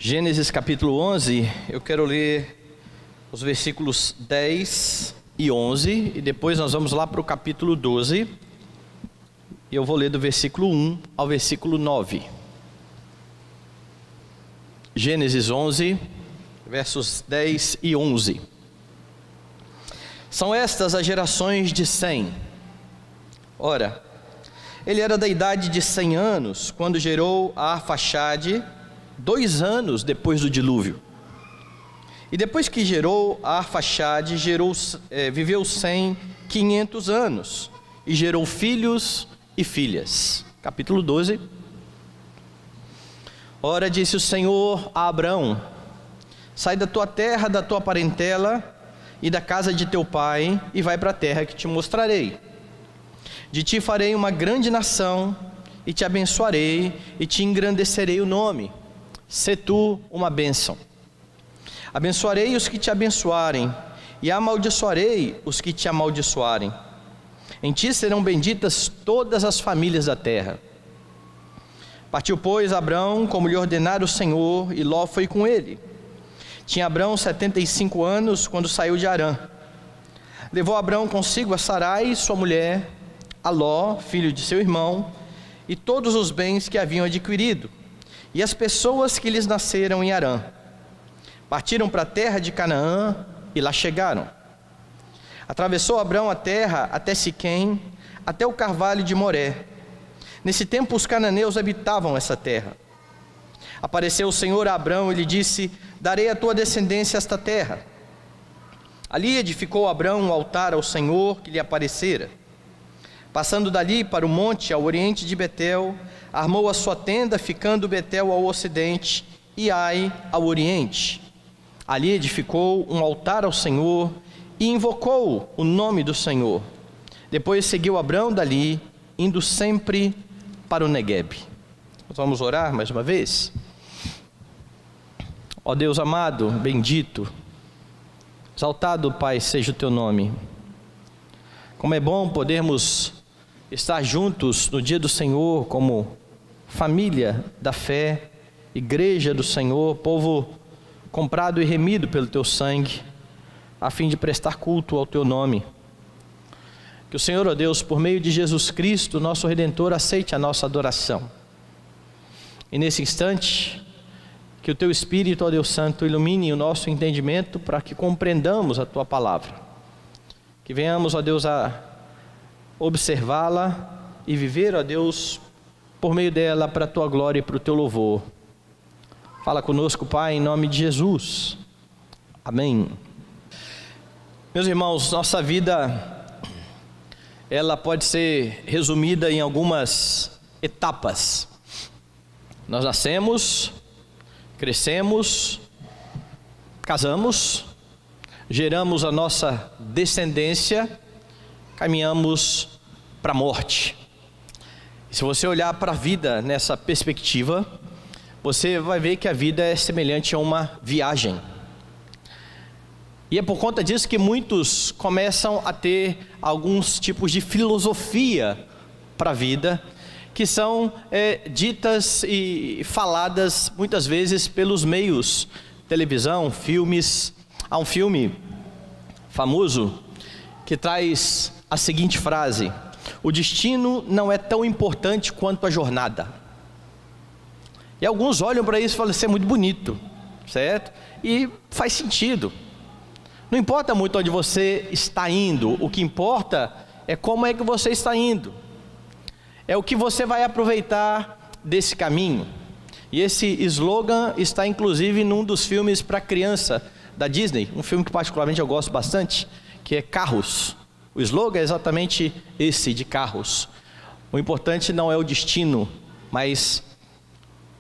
Gênesis capítulo 11, eu quero ler os versículos 10 e 11, e depois nós vamos lá para o capítulo 12, e eu vou ler do versículo 1 ao versículo 9. Gênesis 11, versos 10 e 11. São estas as gerações de Sem. Ora, ele era da idade de 100 anos, quando gerou a Arfaxade, 2 anos depois do dilúvio. E depois que gerou a Arfaxade, viveu Sem 500 anos, e gerou filhos e filhas. Capítulo 12. Ora, disse o Senhor a Abrão: sai da tua terra, da tua parentela e da casa de teu pai, e vai para a terra que te mostrarei. De ti farei uma grande nação, e te abençoarei, e te engrandecerei o nome. Sê tu uma bênção. Abençoarei os que te abençoarem, e amaldiçoarei os que te amaldiçoarem. Em ti serão benditas todas as famílias da terra. Partiu, pois, Abrão, como lhe ordenara o Senhor, e Ló foi com ele. Tinha Abrão 75 anos, quando saiu de Harã. Levou Abrão consigo a Sarai, sua mulher, a Ló, filho de seu irmão, e todos os bens que haviam adquirido, e as pessoas que lhes nasceram em Harã. Partiram para a terra de Canaã, e lá chegaram. Atravessou Abrão a terra até Siquém, até o carvalho de Moré. Nesse tempo os cananeus habitavam essa terra. Apareceu o Senhor a Abrão e lhe disse: darei à tua descendência esta terra. Ali edificou Abrão um altar ao Senhor que lhe aparecera. Passando dali para o monte ao oriente de Betel, armou a sua tenda, ficando Betel ao ocidente e Ai ao oriente. Ali edificou um altar ao Senhor e invocou o nome do Senhor. Depois seguiu Abrão dali, indo sempre para o Neguebe. Vamos orar mais uma vez? Ó Deus amado, bendito, exaltado, Pai, seja o teu nome. Como é bom podermos estar juntos no dia do Senhor, como família da fé, igreja do Senhor, povo comprado e remido pelo teu sangue, a fim de prestar culto ao teu nome. Que o Senhor, ó Deus, por meio de Jesus Cristo, nosso Redentor, aceite a nossa adoração. E nesse instante, que o teu Espírito, ó Deus Santo, ilumine o nosso entendimento para que compreendamos a tua palavra. Que venhamos, ó Deus, a observá-la e viver, ó Deus, por meio dela, para a tua glória e para o teu louvor. Fala conosco, Pai, em nome de Jesus. Amém. Meus irmãos, nossa vida, ela pode ser resumida em algumas etapas. Nós nascemos, crescemos, casamos, geramos a nossa descendência, caminhamos para a morte. E se você olhar para a vida nessa perspectiva, você vai ver que a vida é semelhante a uma viagem. E é por conta disso que muitos começam a ter alguns tipos de filosofia para a vida, que são ditas e faladas muitas vezes pelos meios, televisão, filmes. Há um filme famoso que traz a seguinte frase: o destino não é tão importante quanto a jornada. E alguns olham para isso e falam: isso é muito bonito, certo? E faz sentido. Não importa muito onde você está indo, o que importa é como é que você está indo. É o que você vai aproveitar desse caminho. E esse slogan está inclusive num dos filmes para criança da Disney, um filme que particularmente eu gosto bastante, que é Carros. O slogan é exatamente esse, de carros. O importante não é o destino, mas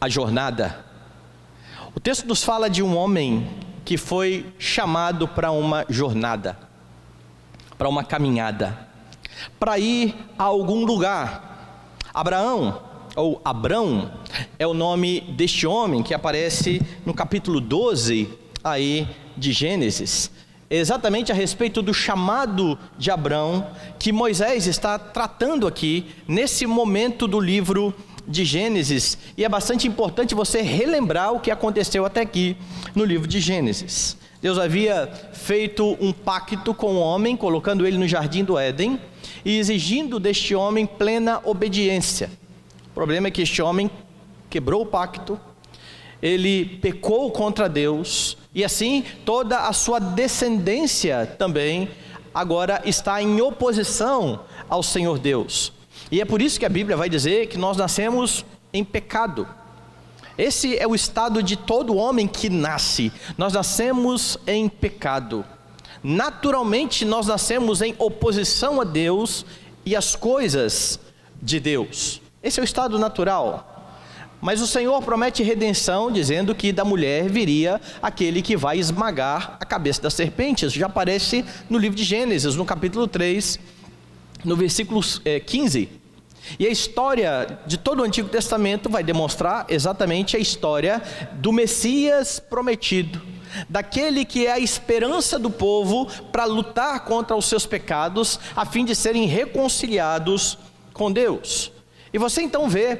a jornada. O texto nos fala de um homem que foi chamado para uma jornada, para uma caminhada, para ir a algum lugar. Abraão, ou Abrão, é o nome deste homem que aparece no capítulo 12 aí de Gênesis. Exatamente a respeito do chamado de Abrão que Moisés está tratando aqui nesse momento do livro de Gênesis, e é bastante importante você relembrar o que aconteceu até aqui no livro de Gênesis. Deus havia feito um pacto com o homem, colocando ele no jardim do Éden e exigindo deste homem plena obediência. O problema é que este homem quebrou o pacto, ele pecou contra Deus, e assim toda a sua descendência também agora está em oposição ao Senhor Deus. E é por isso que a Bíblia vai dizer que nós nascemos em pecado. Esse é o estado de todo homem que nasce. Nós nascemos em pecado. Naturalmente nós nascemos em oposição a Deus e às coisas de Deus. Esse é o estado natural. Mas o Senhor promete redenção, dizendo que da mulher viria aquele que vai esmagar a cabeça da serpente. Isso já aparece no livro de Gênesis, no capítulo 3, no versículo 15. E a história de todo o Antigo Testamento vai demonstrar exatamente a história do Messias prometido, daquele que é a esperança do povo para lutar contra os seus pecados, a fim de serem reconciliados com Deus. E você então vê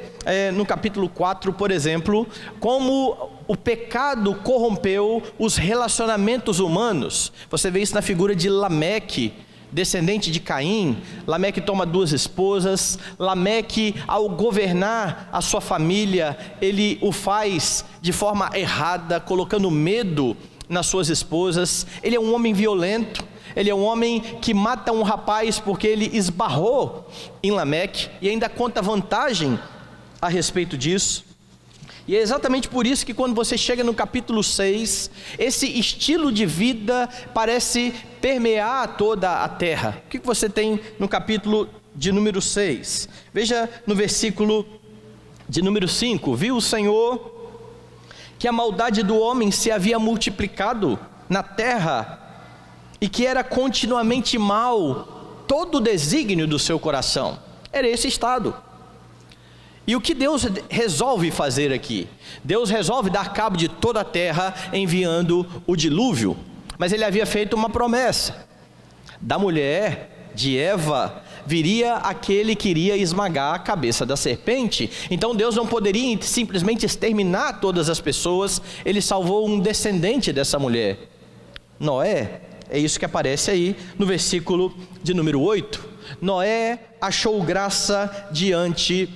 no capítulo 4, por exemplo, como o pecado corrompeu os relacionamentos humanos. Você vê isso na figura de Lameque, descendente de Caim. Lameque toma 2 esposas. Lameque, ao governar a sua família, ele o faz de forma errada, colocando medo nas suas esposas. Ele é um homem violento. Ele é um homem que mata um rapaz porque ele esbarrou em Lameque, e ainda conta vantagem a respeito disso. E é exatamente por isso que quando você chega no capítulo 6, esse estilo de vida parece permear toda a terra. O que você tem no capítulo de número 6? Veja no versículo de número 5. Viu o Senhor que a maldade do homem se havia multiplicado na terra, e que era continuamente mal todo o desígnio do seu coração. Era esse estado. E o que Deus resolve fazer aqui? Deus resolve dar cabo de toda a terra enviando o dilúvio. Mas ele havia feito uma promessa: da mulher, de Eva, viria aquele que iria esmagar a cabeça da serpente. Então Deus não poderia simplesmente exterminar todas as pessoas. Ele salvou um descendente dessa mulher, Noé. É isso que aparece aí no versículo de número 8. Noé achou graça diante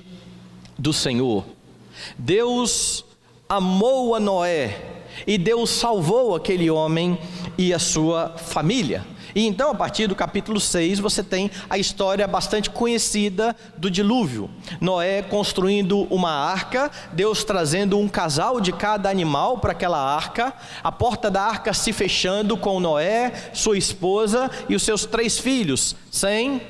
do Senhor. Deus amou a Noé, e Deus salvou aquele homem e a sua família. E então, a partir do capítulo 6, você tem a história bastante conhecida do dilúvio. Noé construindo uma arca, Deus trazendo um casal de cada animal para aquela arca, a porta da arca se fechando com Noé, sua esposa e os seus 3 filhos, Sem,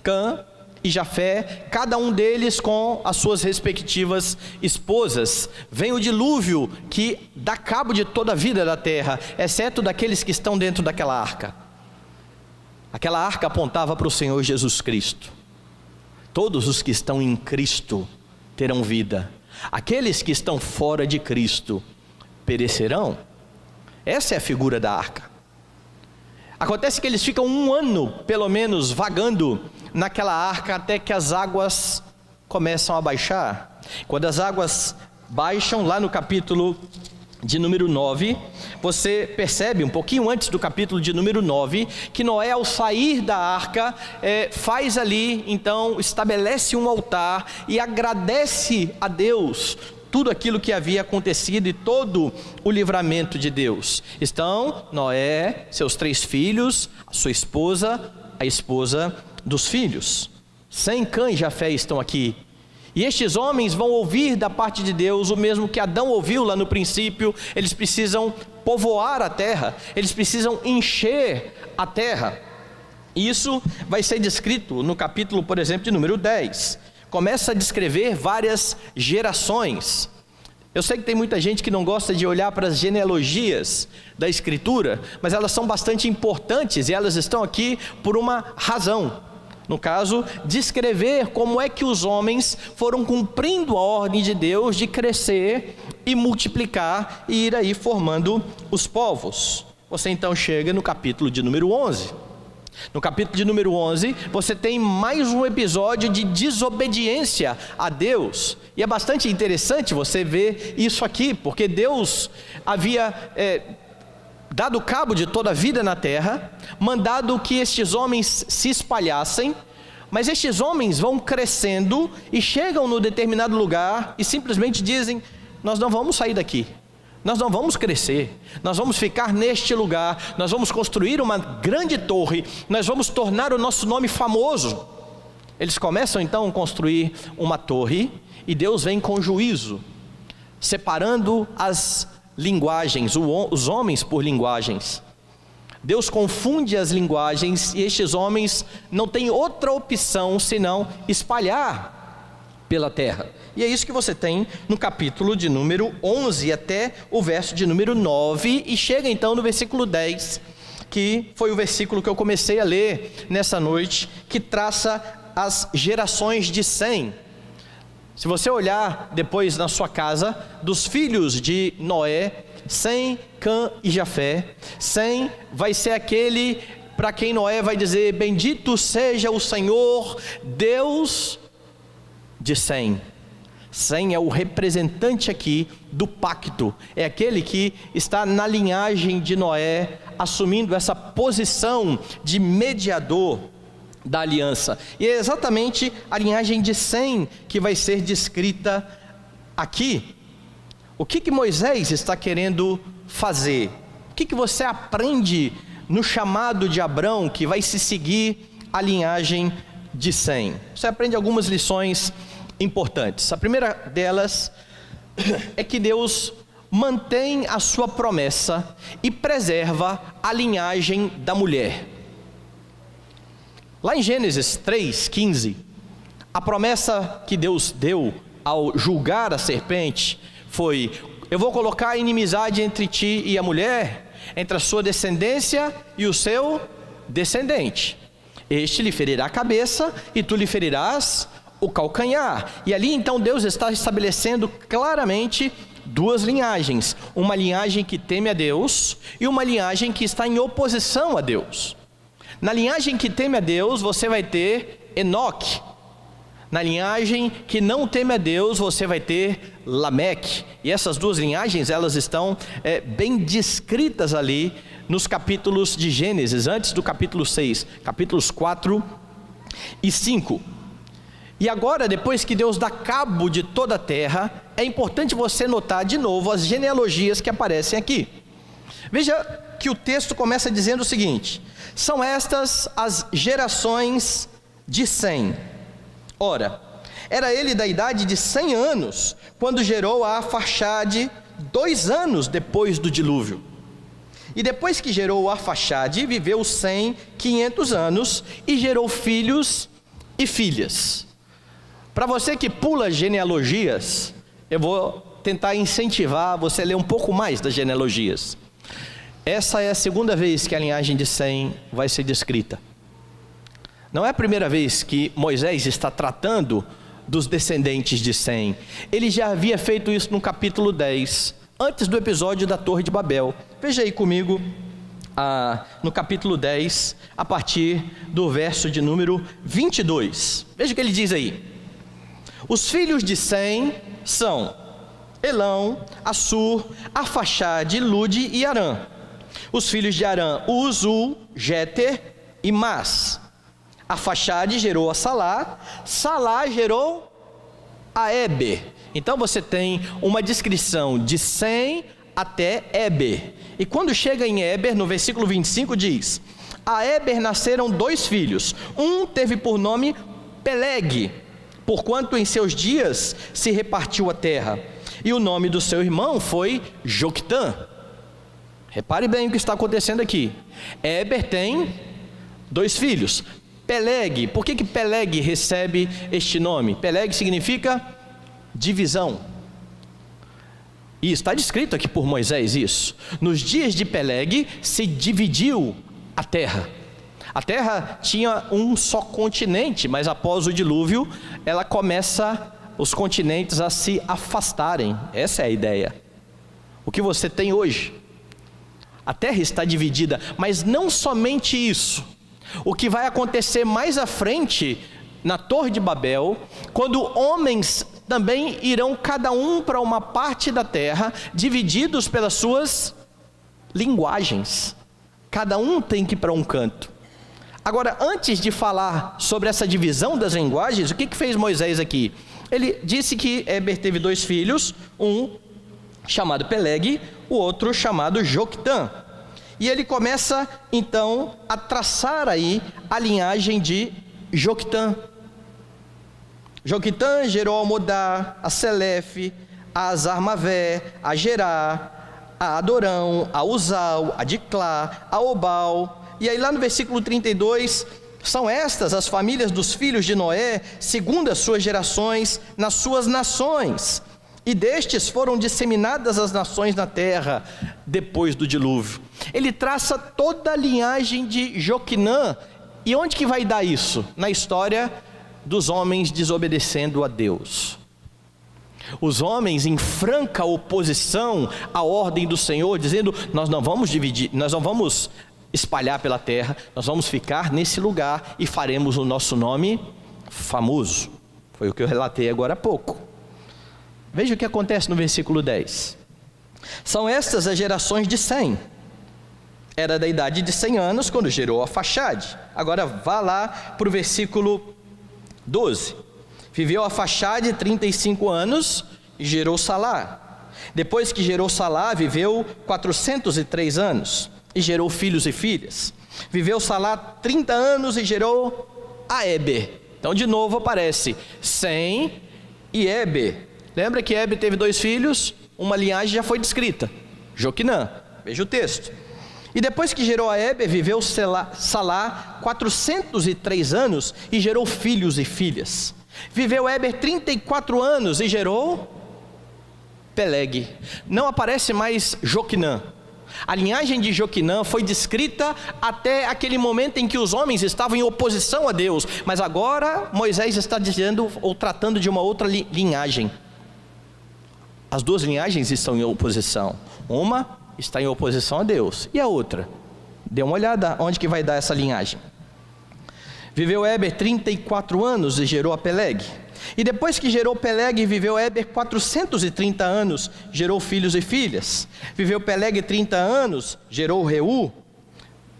Cã e Jafé, cada um deles com as suas respectivas esposas. Vem o dilúvio que dá cabo de toda a vida da terra, exceto daqueles que estão dentro daquela arca. Aquela arca apontava para o Senhor Jesus Cristo. Todos os que estão em Cristo terão vida. Aqueles que estão fora de Cristo perecerão. Essa é a figura da arca. Acontece que eles ficam 1 ano, pelo menos, vagando naquela arca, até que as águas começam a baixar. Quando as águas baixam, lá no capítulo de número 9, você percebe, um pouquinho antes do capítulo de número 9, que Noé, ao sair da arca, faz ali, então, estabelece um altar e agradece a Deus tudo aquilo que havia acontecido e todo o livramento de Deus. Estão Noé, seus 3 filhos, a sua esposa, a esposa dos filhos. Sem, Cã e Jafé estão aqui. E estes homens vão ouvir da parte de Deus o mesmo que Adão ouviu lá no princípio. Eles precisam povoar a terra, eles precisam encher a terra. Isso vai ser descrito no capítulo, por exemplo, de número 10. Começa a descrever várias gerações. Eu sei que tem muita gente que não gosta de olhar para as genealogias da Escritura, mas elas são bastante importantes e elas estão aqui por uma razão. No caso, descrever como é que os homens foram cumprindo a ordem de Deus de crescer e multiplicar e ir aí formando os povos. Você então chega no capítulo de número 11. No capítulo de número 11, você tem mais um episódio de desobediência a Deus. E é bastante interessante você ver isso aqui, porque Deus havia dado cabo de toda a vida na terra, mandado que estes homens se espalhassem, mas estes homens vão crescendo e chegam no determinado lugar e simplesmente dizem: nós não vamos sair daqui. Nós não vamos crescer, nós vamos ficar neste lugar, nós vamos construir uma grande torre, nós vamos tornar o nosso nome famoso. Eles começam então a construir uma torre e Deus vem com juízo, separando as linguagens, os homens por linguagens. Deus confunde as linguagens e estes homens não têm outra opção senão espalhar pela terra. E é isso que você tem no capítulo de número 11 até o verso de número 9, e chega então no versículo 10, que foi o versículo que eu comecei a ler nessa noite, que traça as gerações de Sem. Se você olhar depois na sua casa, dos filhos de Noé, Sem, Cã e Jafé, Sem vai ser aquele para quem Noé vai dizer: bendito seja o Senhor, Deus de Sem. Sem é o representante aqui do pacto, é aquele que está na linhagem de Noé, assumindo essa posição de mediador da aliança. E é exatamente a linhagem de Sem que vai ser descrita aqui. O que Moisés está querendo fazer? O que você aprende no chamado de Abrão, que vai se seguir a linhagem de Sem? Você aprende algumas lições importantes. A primeira delas é que Deus mantém a sua promessa e preserva a linhagem da mulher. Lá em Gênesis 3:15, a promessa que Deus deu ao julgar a serpente foi: eu vou colocar a inimizade entre ti e a mulher, entre a sua descendência e o seu descendente. Este lhe ferirá a cabeça e tu lhe ferirás o calcanhar. E ali então Deus está estabelecendo claramente duas linhagens: uma linhagem que teme a Deus e uma linhagem que está em oposição a Deus. Na linhagem que teme a Deus você vai ter Enoque. Na linhagem que não teme a Deus você vai ter Lameque. E essas duas linhagens, elas estão bem descritas ali nos capítulos de Gênesis, antes do capítulo 6, capítulos 4 e 5. E agora, depois que Deus dá cabo de toda a terra, é importante você notar de novo as genealogias que aparecem aqui. Veja que o texto começa dizendo o seguinte: são estas as gerações de Sem. Ora, era ele da idade de 100 anos, quando gerou a Arfaxade, 2 anos depois do dilúvio. E depois que gerou o Arfaxade, viveu Sem 500 anos, e gerou filhos e filhas. Para você que pula genealogias, eu vou tentar incentivar você a ler um pouco mais das genealogias. Essa é a segunda vez que a linhagem de Sem vai ser descrita. Não é a primeira vez que Moisés está tratando dos descendentes de Sem. Ele já havia feito isso no capítulo 10, antes do episódio da Torre de Babel. Veja aí comigo, no capítulo 10, a partir do verso de número 22. Veja o que ele diz aí. Os filhos de Sem são Elão, Assur, Arfaxade, Lude e Arã. Os filhos de Arã, Uzu, Jéter e Mas. Arfaxade gerou a Salá, Salá gerou a Eber. Então você tem uma descrição de Sem até Eber. E quando chega em Eber, no versículo 25 diz: a Eber nasceram 2 filhos. Um teve por nome Peleg, porquanto em seus dias se repartiu a terra. E o nome do seu irmão foi Joctã. Repare bem o que está acontecendo aqui. Eber tem 2 filhos. Peleg, por que Peleg recebe este nome? Peleg significa divisão. E está descrito aqui por Moisés isso. Nos dias de Peleg se dividiu a terra. A terra tinha um só continente, mas após o dilúvio, ela começa, os continentes a se afastarem. Essa é a ideia. O que você tem hoje? A terra está dividida, mas não somente isso. O que vai acontecer mais à frente, na Torre de Babel, quando homens também irão cada um para uma parte da terra, divididos pelas suas linguagens. Cada um tem que ir para um canto. Agora, antes de falar sobre essa divisão das linguagens, o que fez Moisés aqui? Ele disse que Éber teve 2 filhos, um chamado Peleg, o outro chamado Joctã. E ele começa então a traçar aí a linhagem de Joctã. Joctã gerou a Modá, a Selefe, a Azarmavé, a Gerá, a Adorão, a Uzal, a Diclá, a Obal. E aí lá no versículo 32, são estas as famílias dos filhos de Noé, segundo as suas gerações, nas suas nações. E destes foram disseminadas as nações na terra, depois do dilúvio. Ele traça toda a linhagem de Joquinã. E onde que vai dar isso? Na história dos homens desobedecendo a Deus. Os homens em franca oposição à ordem do Senhor, dizendo: nós não vamos dividir, nós não vamos espalhar pela terra, nós vamos ficar nesse lugar e faremos o nosso nome famoso. Foi o que eu relatei agora há pouco. Veja o que acontece no versículo 10. São estas as gerações de Sem. Era da idade de 100 anos quando gerou Arfaxade. Agora vá lá para o versículo 12. Viveu Arfaxade 35 anos e gerou Salá. Depois que gerou Salá, viveu 403 anos e gerou filhos e filhas. Viveu Salá 30 anos e gerou a Éber. Então de novo aparece Sem e Éber. Lembra que Éber teve 2 filhos? Uma linhagem já foi descrita, Joquinã. Veja o texto. E depois que gerou a Éber, viveu Salá 403 anos e gerou filhos e filhas. Viveu Éber 34 anos e gerou Peleg. Não aparece mais Joquinã. A linhagem de Joquinã foi descrita até aquele momento em que os homens estavam em oposição a Deus. Mas agora Moisés está dizendo ou tratando de uma outra linhagem. As 2 linhagens estão em oposição. Uma está em oposição a Deus. E a outra? Dê uma olhada onde que vai dar essa linhagem. Viveu Éber 34 anos e gerou a Peleg. E depois que gerou Peleg, viveu Éber 430 anos, gerou filhos e filhas. Viveu Peleg 30 anos, gerou Reu.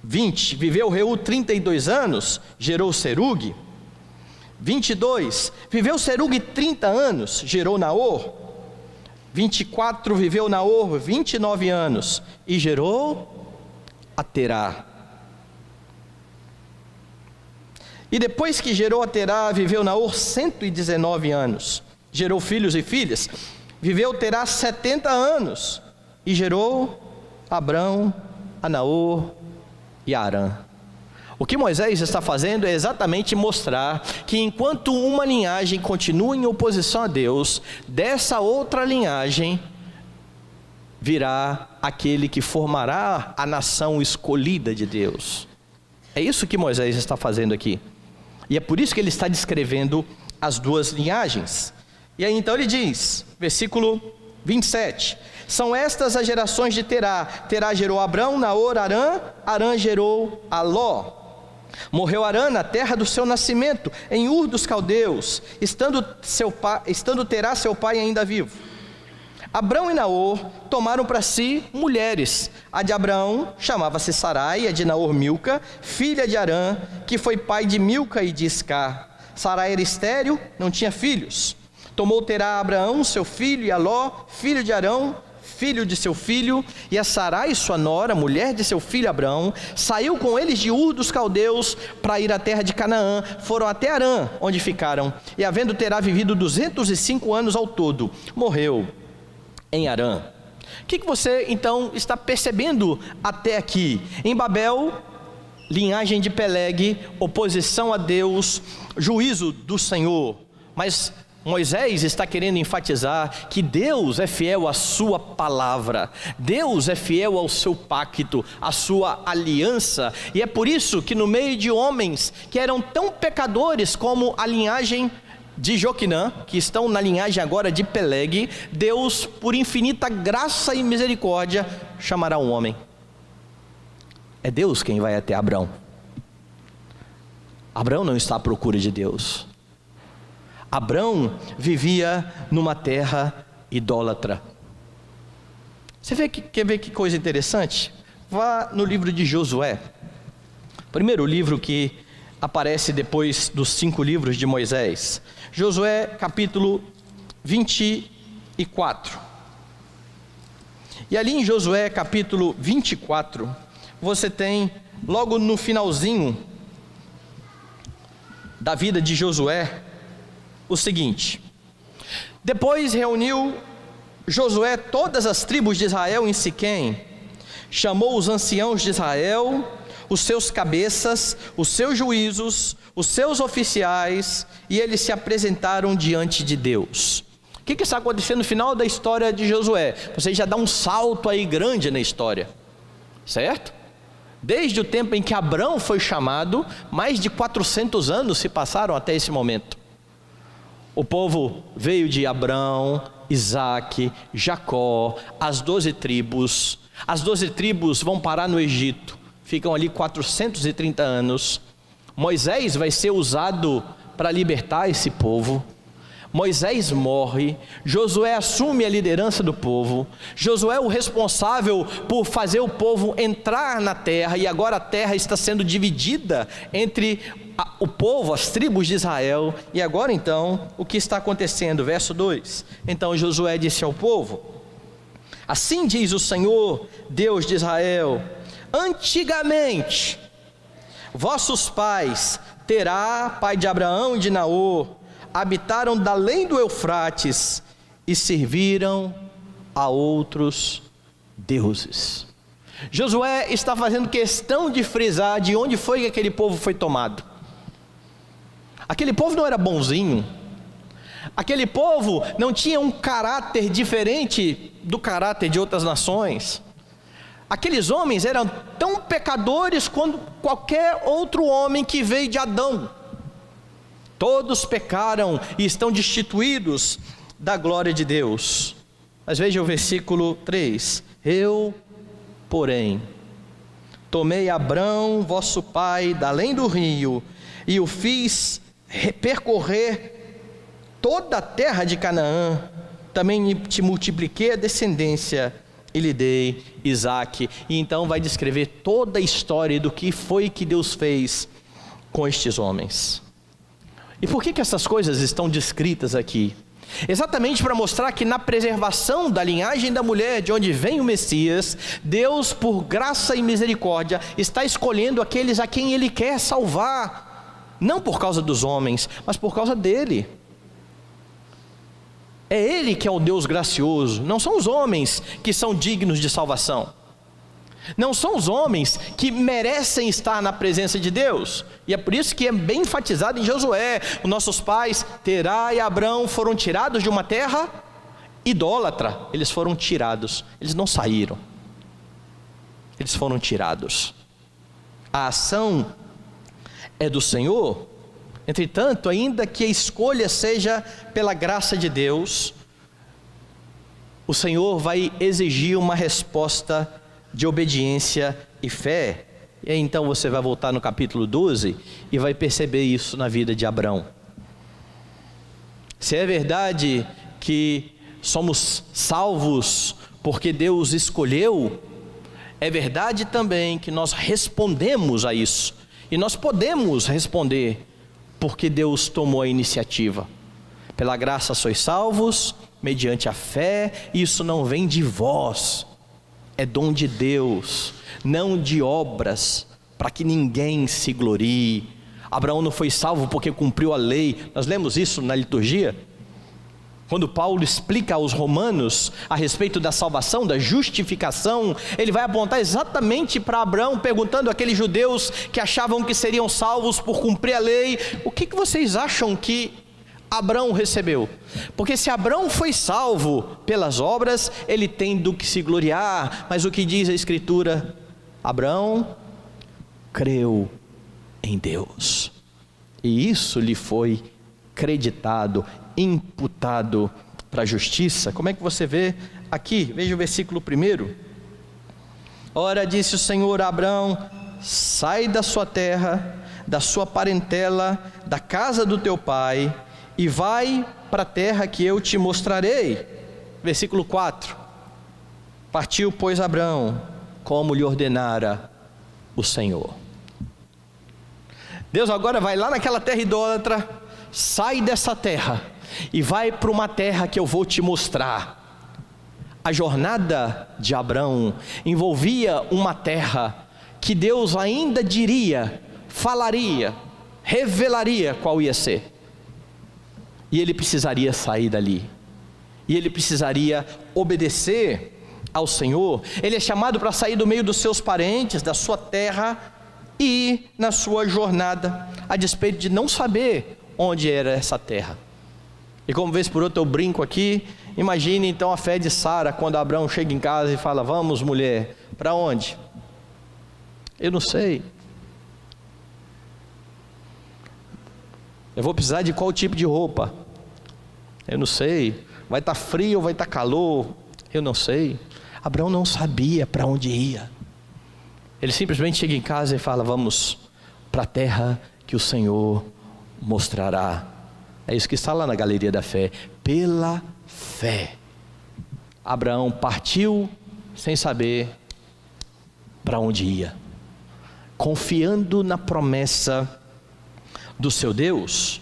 20. Viveu Reu 32 anos, gerou Serug. 22. Viveu Serug 30 anos, gerou Naor. 24, viveu Naor 29 anos e gerou a Terá. E depois que gerou a Terá, viveu Naor 119 anos, gerou filhos e filhas. Viveu Terá 70 anos e gerou Abrão, a Naor e a Arã. O que Moisés está fazendo é exatamente mostrar que enquanto uma linhagem continua em oposição a Deus, dessa outra linhagem virá aquele que formará a nação escolhida de Deus. É isso que Moisés está fazendo aqui. E é por isso que ele está descrevendo as 2 linhagens. E aí então ele diz, versículo 27, são estas as gerações de Terá. Terá gerou Abrão, Naor, Arã. Arã gerou a Ló. Morreu Arã na terra do seu nascimento, em Ur dos Caldeus, estando Terá seu pai ainda vivo. Abrão e Naor tomaram para si mulheres. A de Abrão chamava-se Sarai, a de Naor Milca, filha de Arã, que foi pai de Milca e de Iscar. Sarai era estéril, não tinha filhos. Tomou Terá a Abraão, seu filho, e a Ló, filho de Arão, filho de seu filho, e a Sarai, sua nora, mulher de seu filho Abrão, saiu com eles de Ur dos Caldeus para ir à terra de Canaã. Foram até Arã, onde ficaram. E havendo Terá vivido 205 anos ao todo, morreu em Arã. O que você então está percebendo até aqui? Em Babel, linhagem de Peleg, oposição a Deus, juízo do Senhor. Mas Moisés está querendo enfatizar que Deus é fiel à sua palavra, Deus é fiel ao seu pacto, à sua aliança, e é por isso que no meio de homens que eram tão pecadores como a linhagem de Joquinã, que estão na linhagem agora de Peleg, Deus, por infinita graça e misericórdia, chamará um homem. É Deus quem vai até Abrão. Abraão não está à procura de Deus. Abraão vivia numa terra idólatra. Quer ver que coisa interessante? Vá no livro de Josué, primeiro livro que aparece depois dos 5 livros de Moisés. Josué capítulo 24. E ali em Josué capítulo 24, você tem logo no finalzinho da vida de Josué o seguinte: depois reuniu Josué todas as tribos de Israel em Siquém, chamou os anciãos de Israel, os seus cabeças, os seus juízos, os seus oficiais, e eles se apresentaram diante de Deus. O que está acontecendo no final da história de Josué? Você já dá um salto aí grande na história, certo? Desde o tempo em que Abrão foi chamado, mais de 400 anos se passaram até esse momento. O povo veio de Abrão, Isaque, Jacó, as 12 tribos. As 12 tribos vão parar no Egito, ficam ali 430 anos. Moisés vai ser usado para libertar esse povo. Moisés morre, Josué assume a liderança do povo. Josué é o responsável por fazer o povo entrar na terra, e agora a terra está sendo dividida entre o povo, as tribos de Israel. E agora então, o que está acontecendo? Verso 2: então Josué disse ao povo: assim diz o Senhor, Deus de Israel, antigamente vossos pais, Terá, pai de Abraão e de Naor, habitaram da além do Eufrates e serviram a outros deuses. Josué está fazendo questão de frisar de onde foi que aquele povo foi tomado. Aquele povo não era bonzinho. Aquele povo não tinha um caráter diferente do caráter de outras nações. Aqueles homens eram tão pecadores quanto qualquer outro homem que veio de Adão. Todos pecaram e estão destituídos da glória de Deus. Mas veja o versículo 3: eu, porém, tomei Abrão, vosso pai, da além do rio, e o fiz percorrer toda a terra de Canaã. Também te multipliquei a descendência e lhe dei Isaque. E então vai descrever toda a história do que foi que Deus fez com estes homens. E por que essas coisas estão descritas aqui? Exatamente para mostrar que na preservação da linhagem da mulher, de onde vem o Messias, Deus, por graça e misericórdia, está escolhendo aqueles a quem Ele quer salvar, não por causa dos homens, mas por causa dEle. É Ele que é o Deus gracioso, não são os homens que são dignos de salvação. Não são os homens que merecem estar na presença de Deus. E é por isso que é bem enfatizado em Josué: os nossos pais, Terá e Abrão, foram tirados de uma terra idólatra. Eles foram tirados, eles não saíram, eles foram tirados. A ação é do Senhor. Entretanto, ainda que a escolha seja pela graça de Deus, o Senhor vai exigir uma resposta de obediência e fé. E aí, então você vai voltar no capítulo 12 e vai perceber isso na vida de Abrão. Se é verdade que somos salvos porque Deus escolheu, é verdade também que nós respondemos a isso. E nós podemos responder porque Deus tomou a iniciativa. Pela graça sois salvos, mediante a fé. Isso não vem de vós, é dom de Deus, não de obras, para que ninguém se glorie. Abraão não foi salvo porque cumpriu a lei. Nós lemos isso na liturgia. Quando Paulo explica aos romanos a respeito da salvação, da justificação, ele vai apontar exatamente para Abraão, perguntando àqueles judeus que achavam que seriam salvos por cumprir a lei: o que vocês acham que Abraão recebeu? Porque se Abraão foi salvo pelas obras, ele tem do que se gloriar. Mas o que diz a Escritura? Abraão creu em Deus, e isso lhe foi creditado, imputado para a justiça. Como é que você vê aqui? Veja o versículo 1. Ora, disse o Senhor a Abraão: sai da sua terra, da sua parentela, da casa do teu pai, e vai para a terra que eu te mostrarei. Versículo 4. Partiu, pois, Abrão, como lhe ordenara o Senhor. Deus agora vai lá naquela terra idólatra, sai dessa terra e vai para uma terra que eu vou te mostrar. A jornada de Abrão envolvia uma terra que Deus ainda diria, falaria, revelaria qual ia ser. E ele precisaria sair dali. E ele precisaria obedecer ao Senhor. Ele é chamado para sair do meio dos seus parentes, da sua terra, e ir na sua jornada, a despeito de não saber onde era essa terra. E como vez por outra eu brinco aqui, imagine então a fé de Sara, quando Abraão chega em casa e fala: vamos, mulher, para onde? Eu não sei. Eu vou precisar de qual tipo de roupa? Eu não sei. Vai estar frio ou vai estar calor? Eu não sei. Abraão não sabia para onde ia. Ele simplesmente chega em casa e fala: vamos para a terra que o Senhor mostrará. É isso que está lá na galeria da fé. Pela fé, Abraão partiu sem saber para onde ia, confiando na promessa do seu Deus.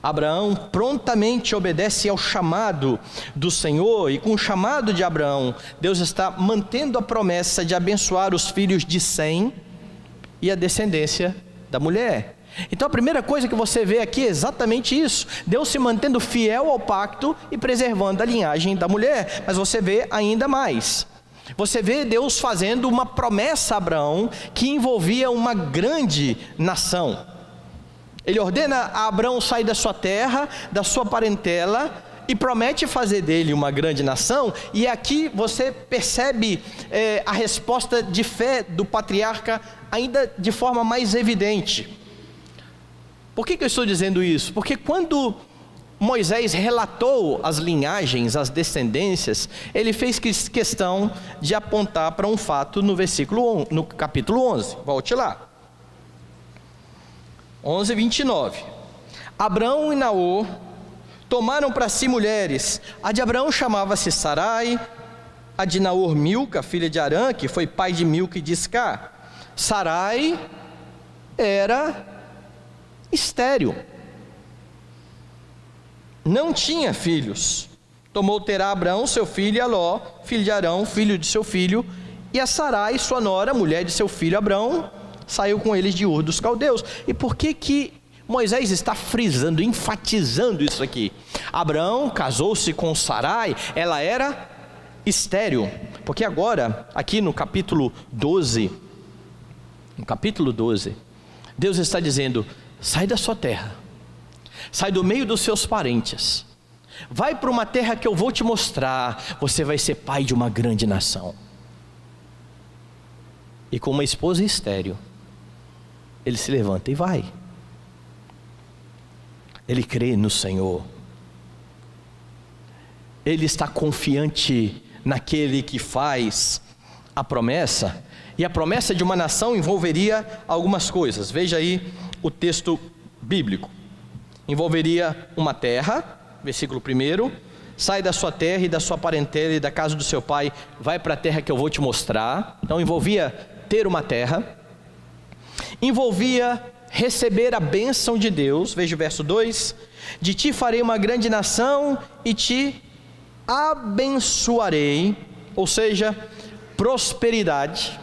Abraão prontamente obedece ao chamado do Senhor, e com o chamado de Abraão, Deus está mantendo a promessa de abençoar os filhos de Sem e a descendência da mulher. Então a primeira coisa que você vê aqui é exatamente isso: Deus se mantendo fiel ao pacto e preservando a linhagem da mulher. Mas você vê ainda mais. Você vê Deus fazendo uma promessa a Abraão que envolvia uma grande nação. Ele ordena a Abraão sair da sua terra, da sua parentela, e promete fazer dele uma grande nação. E aqui você percebe a resposta de fé do patriarca ainda de forma mais evidente. Por que eu estou dizendo isso? Porque quando Moisés relatou as linhagens, as descendências, ele fez questão de apontar para um fato no capítulo 11. Volte lá. 11:29. Abrão e Naor tomaram para si mulheres. A de Abraão chamava-se Sarai, a de Naor Milca, filha de Arã, que foi pai de Milca e de Iscar. Sarai era estéril, não tinha filhos. Tomou Terá Abrão, seu filho, e Aló, filho de Arão, filho de seu filho, e a Sarai, sua nora, mulher de seu filho Abrão, saiu com eles de Ur dos Caldeus. E por que Moisés está frisando, enfatizando isso aqui? Abraão casou-se com Sarai, ela era estéril. Porque agora, aqui no capítulo 12, Deus está dizendo: sai da sua terra, sai do meio dos seus parentes, vai para uma terra que eu vou te mostrar, você vai ser pai de uma grande nação. E com uma esposa estéril, ele se levanta e vai. Ele crê no Senhor, ele está confiante naquele que faz a promessa. E a promessa de uma nação envolveria algumas coisas. Veja aí o texto bíblico. Envolveria uma terra, versículo 1: sai da sua terra e da sua parentela e da casa do seu pai, vai para a terra que eu vou te mostrar. Então envolvia ter uma terra, envolvia receber a bênção de Deus. Veja o verso 2: de ti farei uma grande nação e te abençoarei. Ou seja, prosperidade,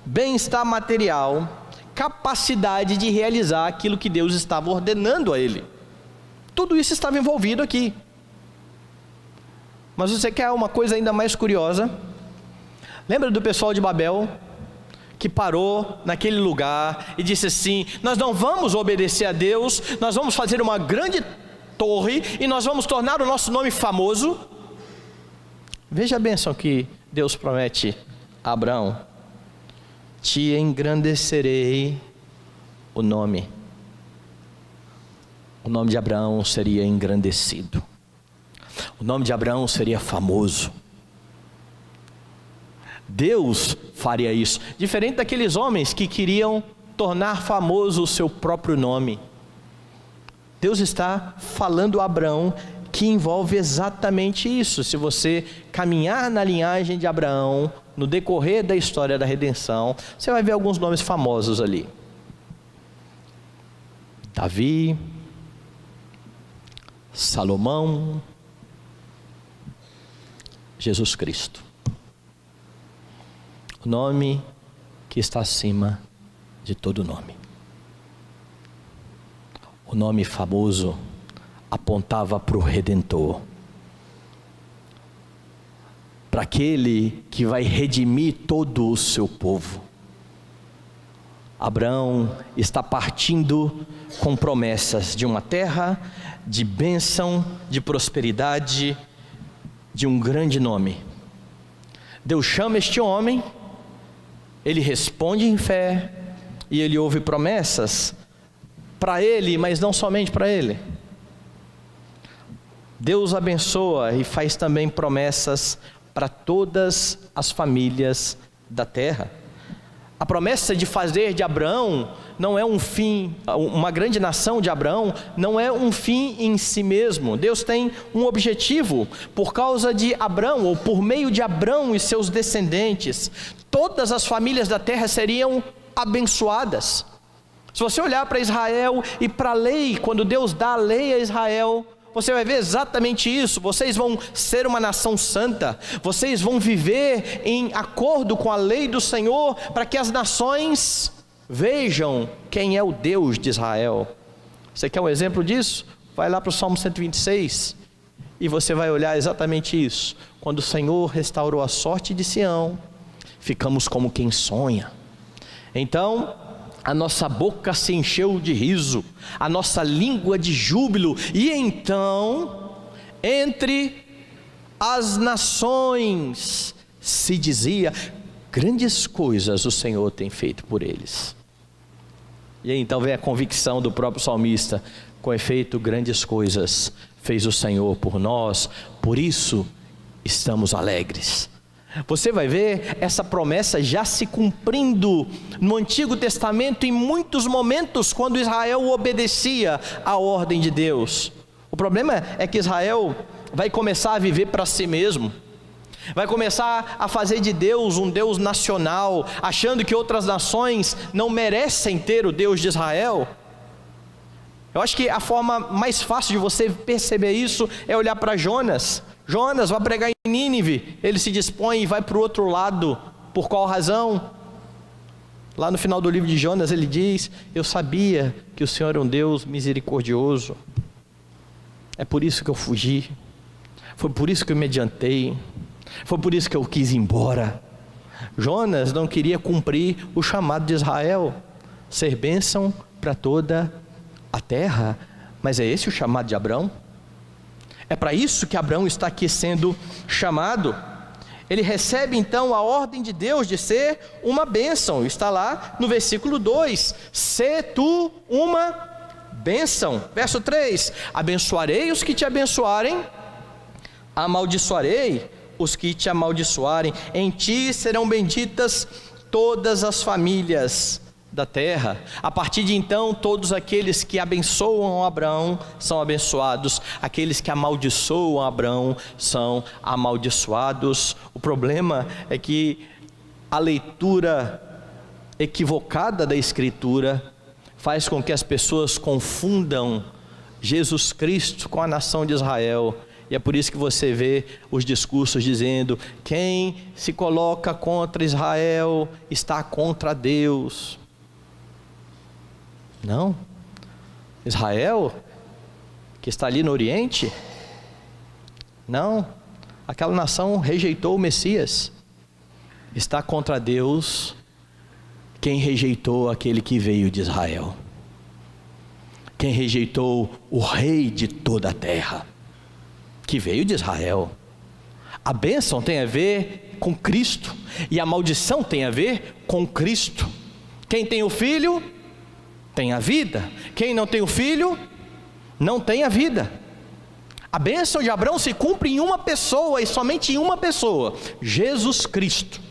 bem-estar material, capacidade de realizar aquilo que Deus estava ordenando a ele. Tudo isso estava envolvido aqui. Mas você quer uma coisa ainda mais curiosa? Lembra do pessoal de Babel, que parou naquele lugar e disse assim: nós não vamos obedecer a Deus, nós vamos fazer uma grande torre e nós vamos tornar o nosso nome famoso. Veja a bênção que Deus promete a Abraão: te engrandecerei o nome. O nome de Abraão seria engrandecido, o nome de Abraão seria famoso. Deus faria isso, diferente daqueles homens que queriam tornar famoso o seu próprio nome. Deus está falando a Abraão que envolve exatamente isso. Se você caminhar na linhagem de Abraão, no decorrer da história da redenção, você vai ver alguns nomes famosos ali. Davi, Salomão, Jesus Cristo. O nome que está acima de todo nome. O nome famoso apontava para o Redentor, para aquele que vai redimir todo o seu povo. Abraão está partindo com promessas de uma terra, de bênção, de prosperidade, de um grande nome. Deus chama este homem, ele responde em fé, e ele ouve promessas para ele, mas não somente para ele. Deus abençoa e faz também promessas para todas as famílias da terra. A promessa de fazer de Abraão não é um fim, uma grande nação de Abraão não é um fim em si mesmo. Deus tem um objetivo. Por causa de Abraão, ou por meio de Abraão e seus descendentes, todas as famílias da terra seriam abençoadas. Se você olhar para Israel e para a lei, quando Deus dá a lei a Israel, você vai ver exatamente isso. Vocês vão ser uma nação santa, vocês vão viver em acordo com a lei do Senhor, para que as nações vejam quem é o Deus de Israel. Você quer um exemplo disso? Vai lá para o Salmo 126 e você vai olhar exatamente isso. Quando o Senhor restaurou a sorte de Sião, ficamos como quem sonha. Então a nossa boca se encheu de riso, a nossa língua de júbilo, e então, entre as nações, se dizia: grandes coisas o Senhor tem feito por eles. E aí então vem a convicção do próprio salmista: com efeito, grandes coisas fez o Senhor por nós, por isso estamos alegres. Você vai ver essa promessa já se cumprindo no Antigo Testamento em muitos momentos, quando Israel obedecia à ordem de Deus. O problema é que Israel vai começar a viver para si mesmo, vai começar a fazer de Deus um Deus nacional, achando que outras nações não merecem ter o Deus de Israel. Eu acho que a forma mais fácil de você perceber isso é olhar para Jonas. Jonas vai pregar em Nínive, ele se dispõe e vai para o outro lado. Por qual razão? Lá no final do livro de Jonas ele diz: eu sabia que o Senhor é um Deus misericordioso, é por isso que eu fugi, foi por isso que eu me adiantei, foi por isso que eu quis ir embora. Jonas não queria cumprir o chamado de Israel, ser bênção para toda a terra. Mas é esse o chamado de Abraão? É para isso que Abraão está aqui sendo chamado. Ele recebe então a ordem de Deus de ser uma bênção. Está lá no versículo 2: sê tu uma bênção. Verso 3: abençoarei os que te abençoarem, amaldiçoarei os que te amaldiçoarem. Em ti serão benditas todas as famílias da terra. A partir de então, todos aqueles que abençoam Abraão são abençoados, aqueles que amaldiçoam Abraão são amaldiçoados. O problema é que a leitura equivocada da Escritura faz com que as pessoas confundam Jesus Cristo com a nação de Israel. E é por isso que você vê os discursos dizendo: quem se coloca contra Israel está contra Deus. Não, Israel, que está ali no Oriente, não, aquela nação rejeitou o Messias. Está contra Deus quem rejeitou aquele que veio de Israel, quem rejeitou o rei de toda a terra, que veio de Israel. A bênção tem a ver com Cristo, e a maldição tem a ver com Cristo. Quem tem o Filho tem a vida, quem não tem o Filho não tem a vida. A bênção de Abraão se cumpre em uma pessoa, e somente em uma pessoa: Jesus Cristo.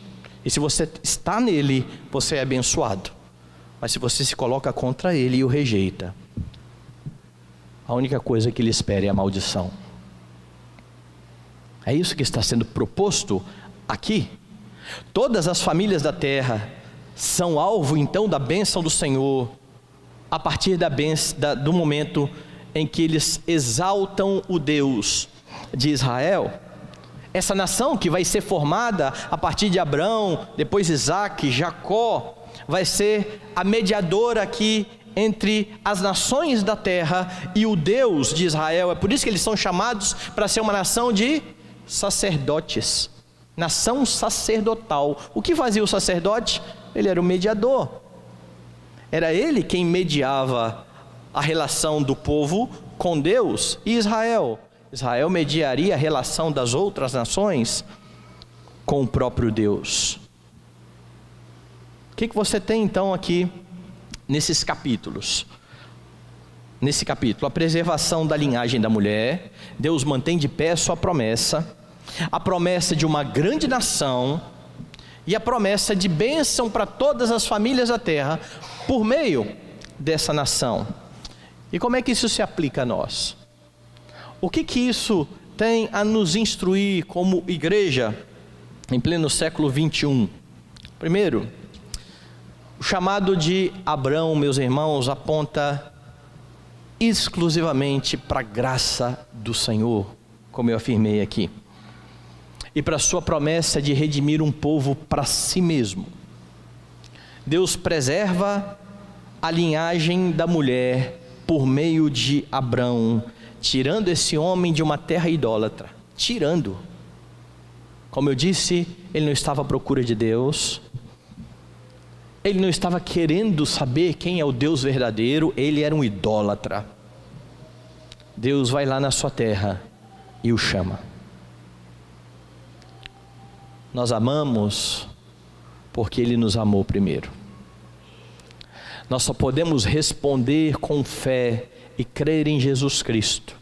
E se você está nele, você é abençoado. Mas se você se coloca contra ele e o rejeita, a única coisa que ele espera é a maldição. É isso que está sendo proposto aqui. Todas as famílias da terra são alvo então da bênção do Senhor, a partir do momento em que eles exaltam o Deus de Israel. Essa nação que vai ser formada a partir de Abraão, depois Isaac, Jacó, vai ser a mediadora aqui entre as nações da terra e o Deus de Israel. É por isso que eles são chamados para ser uma nação de sacerdotes, nação sacerdotal. O que fazia o sacerdote? Ele era o mediador. Era ele quem mediava a relação do povo com Deus e Israel. Israel mediaria a relação das outras nações com o próprio Deus. O que você tem então aqui nesses capítulos? Nesse capítulo, a preservação da linhagem da mulher. Deus mantém de pé sua promessa, a promessa de uma grande nação e a promessa de bênção para todas as famílias da terra por meio dessa nação. E como é que isso se aplica a nós? O que isso tem a nos instruir como igreja em pleno século 21? Primeiro, o chamado de Abraão, meus irmãos, aponta exclusivamente para a graça do Senhor, como eu afirmei aqui, e para a sua promessa de redimir um povo para si mesmo. Deus preserva a linhagem da mulher por meio de Abraão, tirando esse homem de uma terra idólatra, tirando. Como eu disse, ele não estava à procura de Deus, ele não estava querendo saber quem é o Deus verdadeiro, ele era um idólatra. Deus vai lá na sua terra e o chama. Nós amamos porque ele nos amou primeiro. Nós só podemos responder com fé e crer em Jesus Cristo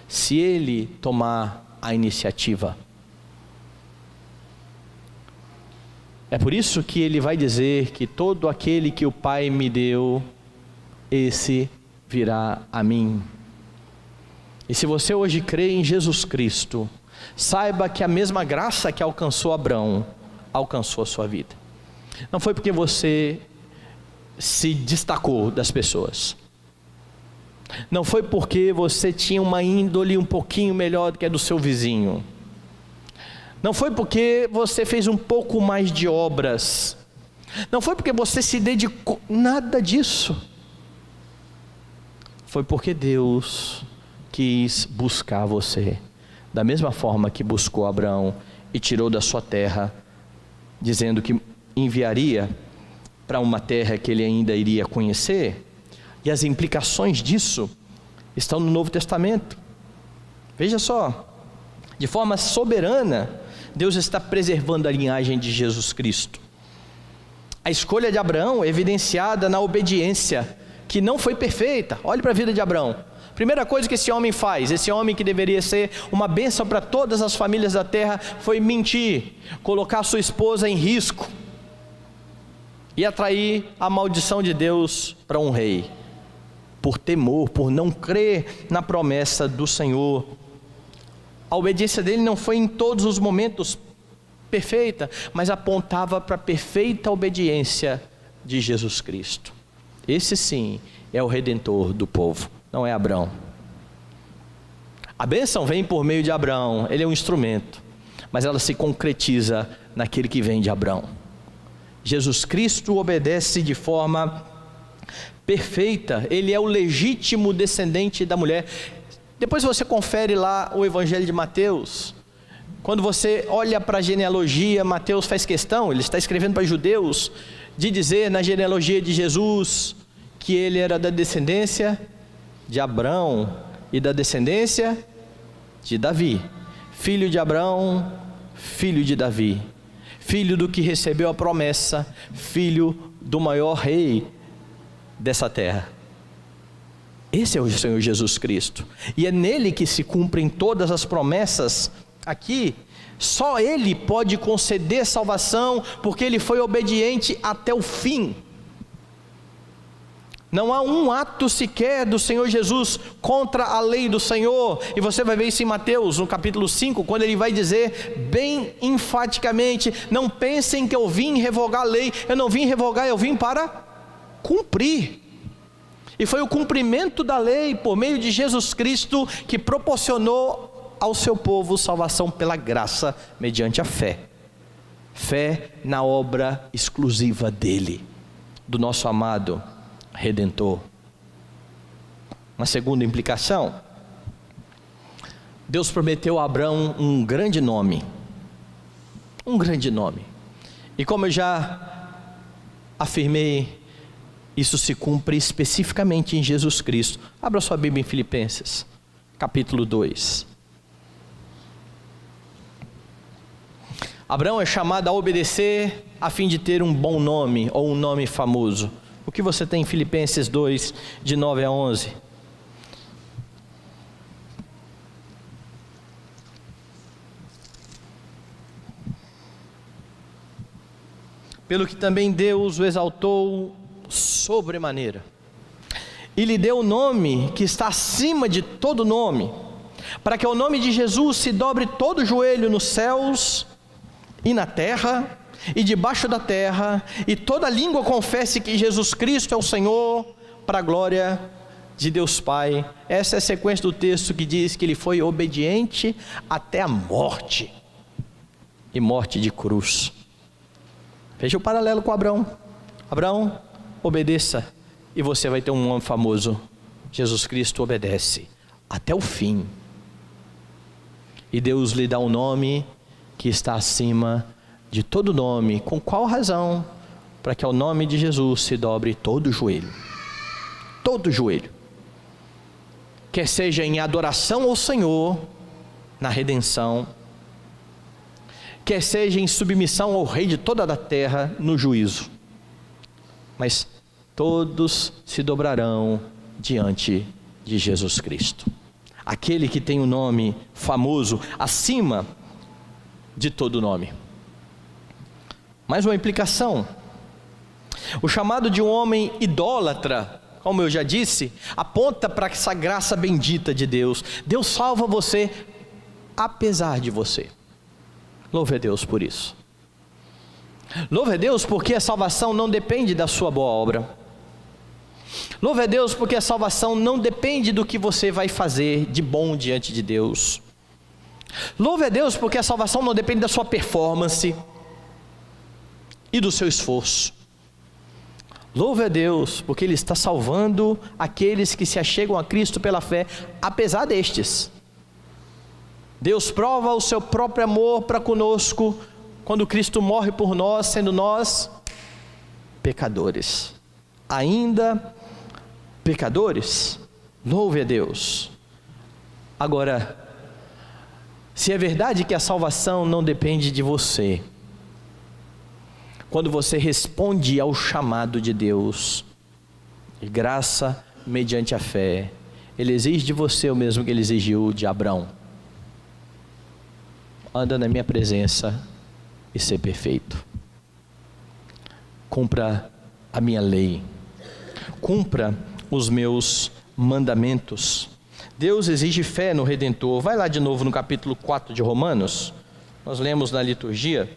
se ele tomar a iniciativa. É por isso que ele vai dizer que todo aquele que o Pai me deu, esse virá a mim. E se você hoje crê em Jesus Cristo, saiba que a mesma graça que alcançou Abraão, alcançou a sua vida. Não foi porque você se destacou das pessoas. Não foi porque você tinha uma índole um pouquinho melhor do que a do seu vizinho. Não foi porque você fez um pouco mais de obras. Não foi porque você se dedicou. Nada disso. Foi porque Deus quis buscar você, da mesma forma que buscou Abraão e tirou da sua terra, dizendo que enviaria para uma terra que ele ainda iria conhecer. E as implicações disso estão no Novo Testamento. Veja só, de forma soberana, Deus está preservando a linhagem de Jesus Cristo. A escolha de Abraão é evidenciada na obediência, que não foi perfeita. Olhe para a vida de Abraão. Primeira coisa que esse homem faz, esse homem que deveria ser uma bênção para todas as famílias da terra, foi mentir, colocar sua esposa em risco e atrair a maldição de Deus para um rei, por temor, por não crer na promessa do Senhor. A obediência dele não foi em todos os momentos perfeita, mas apontava para a perfeita obediência de Jesus Cristo. Esse sim é o Redentor do povo, não é Abraão. A bênção vem por meio de Abraão, ele é um instrumento, mas ela se concretiza naquele que vem de Abraão. Jesus Cristo obedece de forma perfeita, ele é o legítimo descendente da mulher. Depois você confere lá o Evangelho de Mateus. Quando você olha para a genealogia, Mateus faz questão, ele está escrevendo para judeus, de dizer na genealogia de Jesus, que ele era da descendência de Abraão e da descendência de Davi. Filho de Abraão, filho de Davi. Filho do que recebeu a promessa, filho do maior rei dessa terra. Esse é o Senhor Jesus Cristo, e é nele que se cumprem todas as promessas aqui. Só ele pode conceder salvação, porque ele foi obediente até o fim. Não há um ato sequer do Senhor Jesus contra a lei do Senhor. E você vai ver isso em Mateus, no capítulo 5, quando ele vai dizer bem enfaticamente: não pensem que eu vim revogar a lei. Eu não vim revogar, eu vim para cumprir. E foi o cumprimento da lei por meio de Jesus Cristo que proporcionou ao seu povo salvação pela graça mediante a fé. Fé na obra exclusiva dele, do nosso amado Redentor. Uma segunda implicação: Deus prometeu a Abraão um grande nome. Um grande nome. E como eu já afirmei, isso se cumpre especificamente em Jesus Cristo. Abra sua Bíblia em Filipenses, capítulo 2. Abraão é chamado a obedecer a fim de ter um bom nome, ou um nome famoso. O que você tem em Filipenses 2, de 9 a 11? Pelo que também Deus o exaltou sobremaneira, e lhe deu o nome que está acima de todo nome, para que ao nome de Jesus se dobre todo o joelho nos céus e na terra e debaixo da terra, e toda língua confesse que Jesus Cristo é o Senhor, para a glória de Deus Pai. Essa é a sequência do texto que diz que ele foi obediente até a morte, e morte de cruz. Veja o paralelo com Abraão. Abraão, obedeça e você vai ter um nome famoso. Jesus Cristo obedece até o fim, e Deus lhe dá um nome que está acima de todo nome. Com qual razão? Para que ao nome de Jesus se dobre todo o joelho. Todo o joelho. Quer seja em adoração ao Senhor, na redenção, quer seja em submissão ao Rei de toda a terra, no juízo. Mas todos se dobrarão diante de Jesus Cristo, aquele que tem o nome famoso acima de todo nome. Mais uma implicação: o chamado de um homem idólatra, como eu já disse, aponta para essa graça bendita de Deus. Deus salva você apesar de você. Louve a Deus por isso. Louve a Deus porque a salvação não depende da sua boa obra. Louve a Deus porque a salvação não depende do que você vai fazer de bom diante de Deus. Louve a Deus porque a salvação não depende da sua performance e do seu esforço. Louve a Deus porque Ele está salvando aqueles que se achegam a Cristo pela fé, apesar destes. Deus prova o seu próprio amor para conosco quando Cristo morre por nós, sendo nós pecadores, ainda pecadores. Louve a Deus. Agora, se é verdade que a salvação não depende de você, quando você responde ao chamado de Deus, de graça mediante a fé, Ele exige de você o mesmo que Ele exigiu de Abraão: anda na minha presença e ser perfeito. Cumpra a minha lei, cumpra os meus mandamentos. Deus exige fé no Redentor. Vai lá de novo no capítulo 4 de Romanos, nós lemos na liturgia.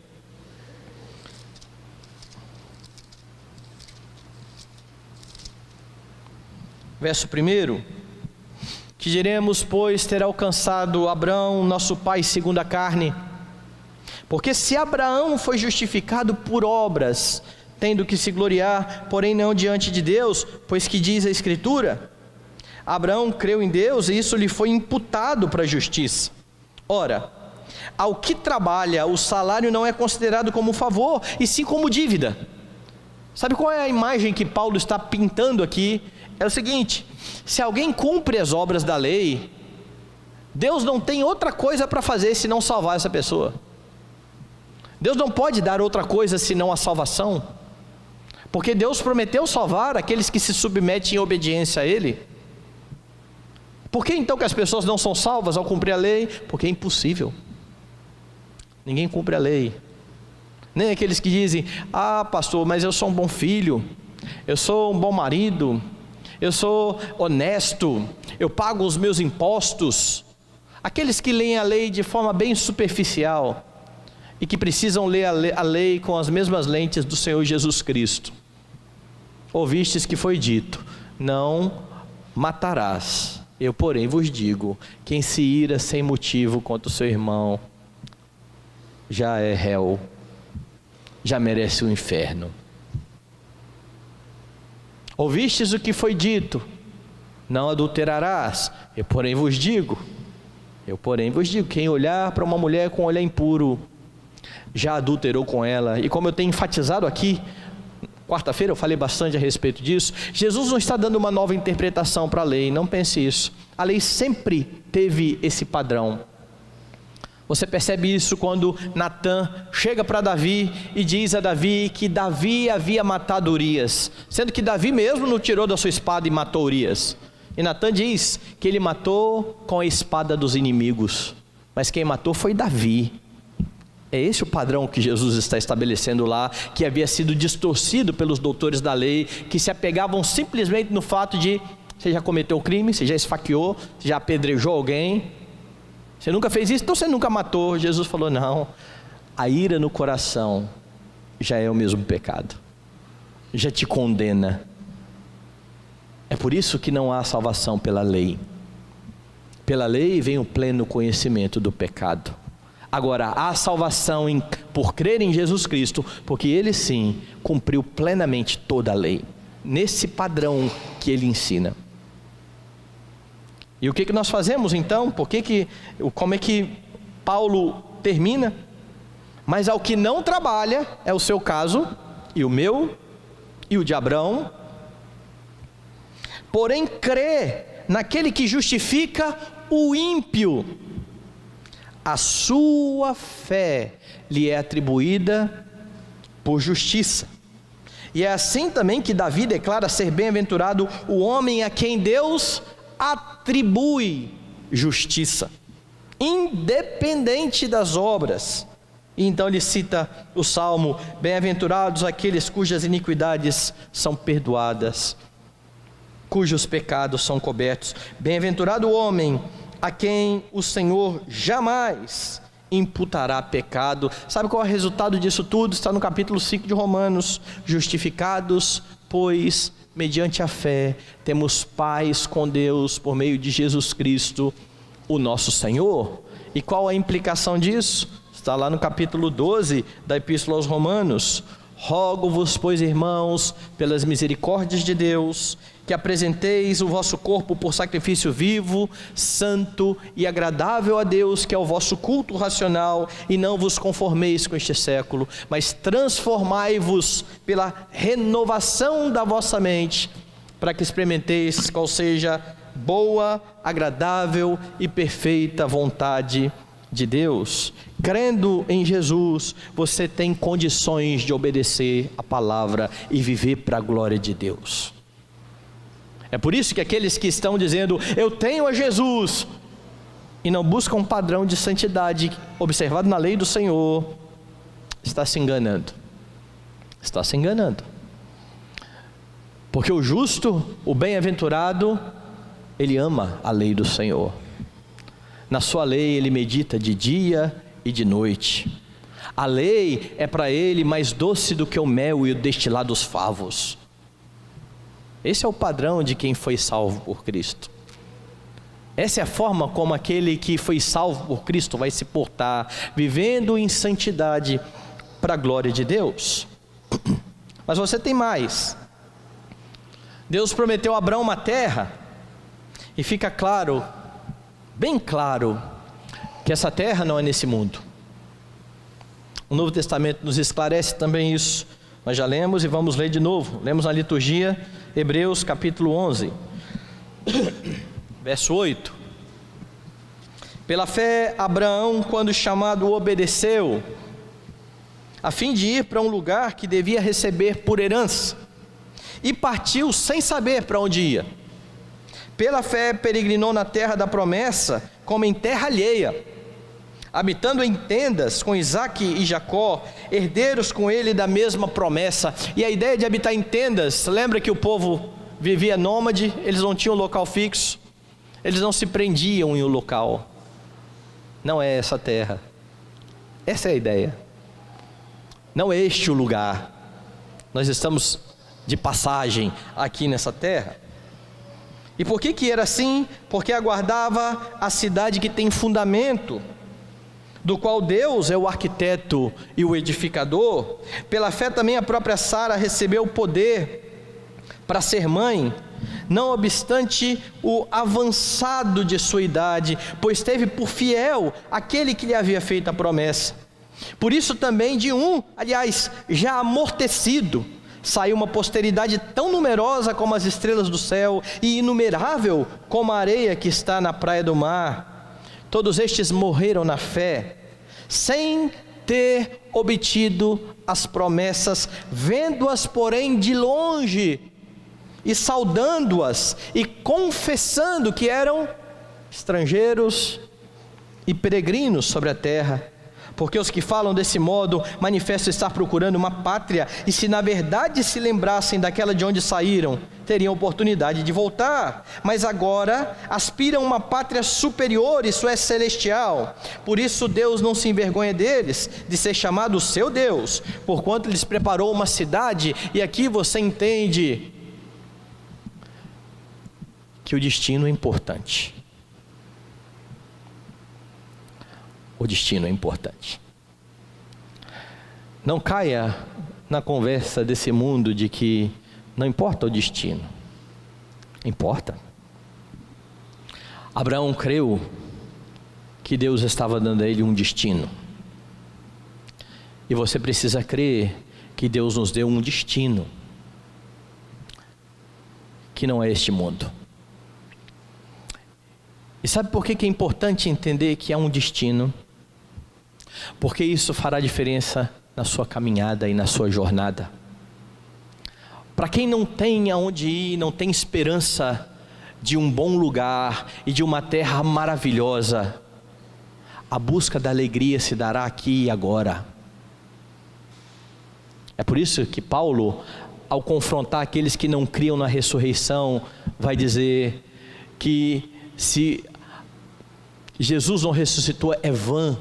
Verso 1: que diremos, pois, ter alcançado Abraão, nosso pai segundo a carne? Porque se Abraão foi justificado por obras, tendo que se gloriar, porém não diante de Deus, pois que diz a Escritura: Abraão creu em Deus e isso lhe foi imputado para a justiça. Ora, ao que trabalha, o salário não é considerado como favor, e sim como dívida. Sabe qual é a imagem que Paulo está pintando aqui? É o seguinte: se alguém cumpre as obras da lei, Deus não tem outra coisa para fazer senão salvar essa pessoa. Deus não pode dar outra coisa senão a salvação, porque Deus prometeu salvar aqueles que se submetem em obediência a Ele. Por que então que as pessoas não são salvas ao cumprir a lei? Porque é impossível. Ninguém cumpre a lei. Nem aqueles que dizem: ah, pastor, mas eu sou um bom filho, eu sou um bom marido, eu sou honesto, eu pago os meus impostos. Aqueles que leem a lei de forma bem superficial e que precisam ler a lei com as mesmas lentes do Senhor Jesus Cristo. Ouvistes que foi dito: não matarás. Eu, porém, vos digo: quem se ira sem motivo contra o seu irmão já é réu, já merece o inferno. Ouvistes o que foi dito: não adulterarás. Eu, porém, vos digo: quem olhar para uma mulher com um olhar impuro, já adulterou com ela. E como eu tenho enfatizado aqui, quarta-feira eu falei bastante a respeito disso, Jesus não está dando uma nova interpretação para a lei, não pense isso. A lei sempre teve esse padrão. Você percebe isso quando Natã chega para Davi e diz a Davi que Davi havia matado Urias, sendo que Davi mesmo não tirou da sua espada e matou Urias. E Natã diz que ele matou com a espada dos inimigos, mas quem matou foi Davi. É esse o padrão que Jesus está estabelecendo lá, que havia sido distorcido pelos doutores da lei, que se apegavam simplesmente no fato de: você já cometeu um crime, você já esfaqueou, você já apedrejou alguém, você nunca fez isso, então você nunca matou. Jesus falou: não, a ira no coração já é o mesmo pecado, já te condena. É por isso que não há salvação pela lei. Pela lei vem o pleno conhecimento do pecado. Agora, há salvação por crer em Jesus Cristo, porque Ele sim cumpriu plenamente toda a lei, nesse padrão que Ele ensina. E o que nós fazemos então? Como é que Paulo termina? Mas ao que não trabalha, é o seu caso, e o meu, e o de Abraão, porém crê naquele que justifica o ímpio, a sua fé lhe é atribuída por justiça. E é assim também que Davi declara ser bem-aventurado o homem a quem Deus atribui justiça, independente das obras. E então ele cita o Salmo: bem-aventurados aqueles cujas iniquidades são perdoadas, cujos pecados são cobertos. Bem-aventurado o homem a quem o Senhor jamais imputará pecado. Sabe qual é o resultado disso tudo? Está no capítulo 5 de Romanos: justificados, pois, mediante a fé, temos paz com Deus por meio de Jesus Cristo, o nosso Senhor. E qual a implicação disso? Está lá no capítulo 12 da Epístola aos Romanos: rogo-vos, pois, irmãos, pelas misericórdias de Deus, que apresenteis o vosso corpo por sacrifício vivo, santo e agradável a Deus, que é o vosso culto racional, e não vos conformeis com este século, mas transformai-vos pela renovação da vossa mente, para que experimenteis qual seja boa, agradável e perfeita vontade de Deus. Crendo em Jesus, você tem condições de obedecer a palavra e viver para a glória de Deus. É por isso que aqueles que estão dizendo: eu tenho a Jesus, e não buscam um padrão de santidade observado na lei do Senhor, está se enganando. Está se enganando. Porque o justo, o bem-aventurado, ele ama a lei do Senhor. Na sua lei ele medita de dia e de noite. A lei é para ele mais doce do que o mel e o destilado dos favos. Esse é o padrão de quem foi salvo por Cristo. Essa é a forma como aquele que foi salvo por Cristo vai se portar, vivendo em santidade para a glória de Deus. Mas você tem mais. Deus prometeu a Abraão uma terra, e fica claro, bem claro, que essa terra não é nesse mundo. O Novo Testamento nos esclarece também isso. Nós já lemos e vamos ler de novo. Lemos na liturgia, Hebreus capítulo 11, verso 8. Pela fé, Abraão, quando chamado, obedeceu, a fim de ir para um lugar que devia receber por herança, e partiu sem saber para onde ia. Pela fé, peregrinou na terra da promessa, como em terra alheia, habitando em tendas com Isaque e Jacó, herdeiros com ele da mesma promessa. E a ideia de habitar em tendas, lembra que o povo vivia nômade, eles não tinham local fixo, eles não se prendiam em um local. Não é essa terra. Essa é a ideia. Não é este o lugar. Nós estamos de passagem aqui nessa terra. E por que era assim? Porque aguardava a cidade que tem fundamento, do qual Deus é o arquiteto e o edificador. Pela fé também a própria Sara recebeu o poder para ser mãe, não obstante o avançado de sua idade, pois teve por fiel aquele que lhe havia feito a promessa. Por isso também de já amortecido, saiu uma posteridade tão numerosa como as estrelas do céu e inumerável como a areia que está na praia do mar. Todos estes morreram na fé, sem ter obtido as promessas, vendo-as porém de longe, e saudando-as, e confessando que eram estrangeiros e peregrinos sobre a terra. Porque os que falam desse modo manifestam estar procurando uma pátria, e se na verdade se lembrassem daquela de onde saíram, teriam oportunidade de voltar. Mas agora aspiram a uma pátria superior, isso é celestial. Por isso Deus não se envergonha deles, de ser chamado o seu Deus, porquanto lhes preparou uma cidade. E aqui você entende que o destino é importante. O destino é importante. Não caia na conversa desse mundo de que não importa o destino. Importa. Abraão creu que Deus estava dando a ele um destino. E você precisa crer que Deus nos deu um destino, que não é este mundo. E sabe por que é importante entender que há um destino? Porque isso fará diferença na sua caminhada e na sua jornada. Para quem não tem aonde ir, não tem esperança de um bom lugar e de uma terra maravilhosa, a busca da alegria se dará aqui e agora. É por isso que Paulo, ao confrontar aqueles que não criam na ressurreição, vai dizer que se Jesus não ressuscitou, é vã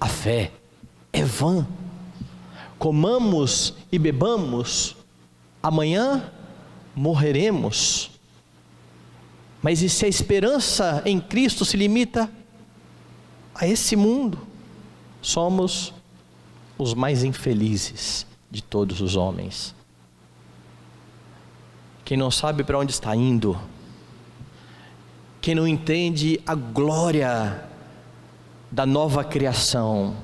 a fé, é vã. Comamos e bebamos, amanhã morreremos. Mas e se a esperança em Cristo se limita a esse mundo? Somos os mais infelizes de todos os homens. Quem não sabe para onde está indo, quem não entende a glória da nova criação,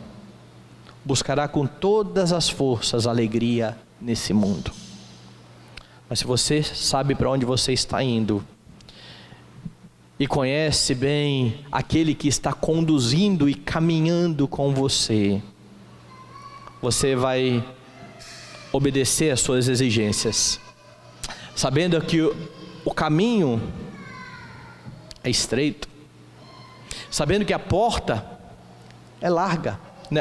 buscará com todas as forças alegria nesse mundo. Mas se você sabe para onde você está indo, e conhece bem aquele que está conduzindo e caminhando com você, você vai obedecer às suas exigências, sabendo que o caminho é estreito, sabendo que a porta é larga,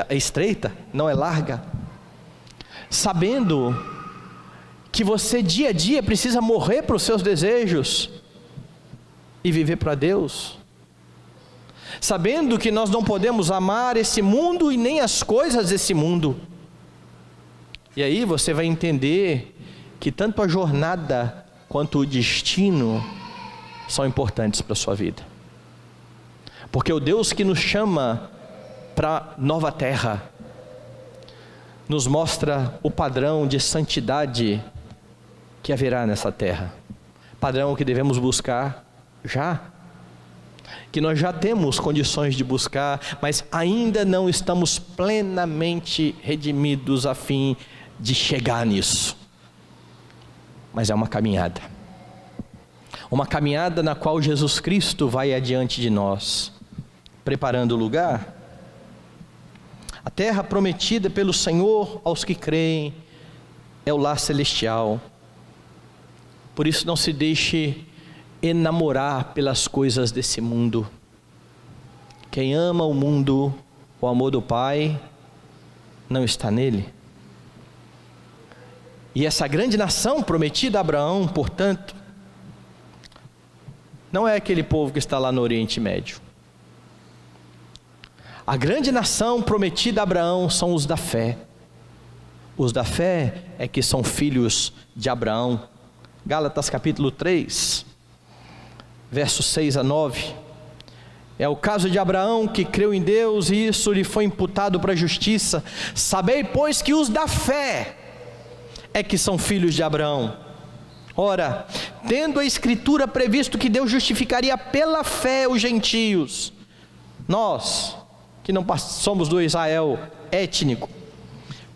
é estreita, não é larga, sabendo que você dia a dia precisa morrer para os seus desejos e viver para Deus, sabendo que nós não podemos amar esse mundo e nem as coisas desse mundo. E aí você vai entender que tanto a jornada quanto o destino são importantes para a sua vida, porque o Deus que nos chama para nova terra nos mostra o padrão de santidade que haverá nessa terra, padrão que devemos buscar já, que nós já temos condições de buscar, mas ainda não estamos plenamente redimidos a fim de chegar nisso. Mas é uma caminhada na qual Jesus Cristo vai adiante de nós, preparando o lugar. A terra prometida pelo Senhor aos que creem é o lar celestial. Por isso não se deixe enamorar pelas coisas desse mundo. Quem ama o mundo, o amor do Pai não está nele. E essa grande nação prometida a Abraão, portanto, não é aquele povo que está lá no Oriente Médio. A grande nação prometida a Abraão são os da fé. Os da fé é que são filhos de Abraão. Gálatas capítulo 3, versos 6 a 9. É o caso de Abraão, que creu em Deus e isso lhe foi imputado para a justiça. Sabei, pois, que os da fé é que são filhos de Abraão. Ora, tendo a Escritura previsto que Deus justificaria pela fé os gentios, nós, que não somos do Israel étnico,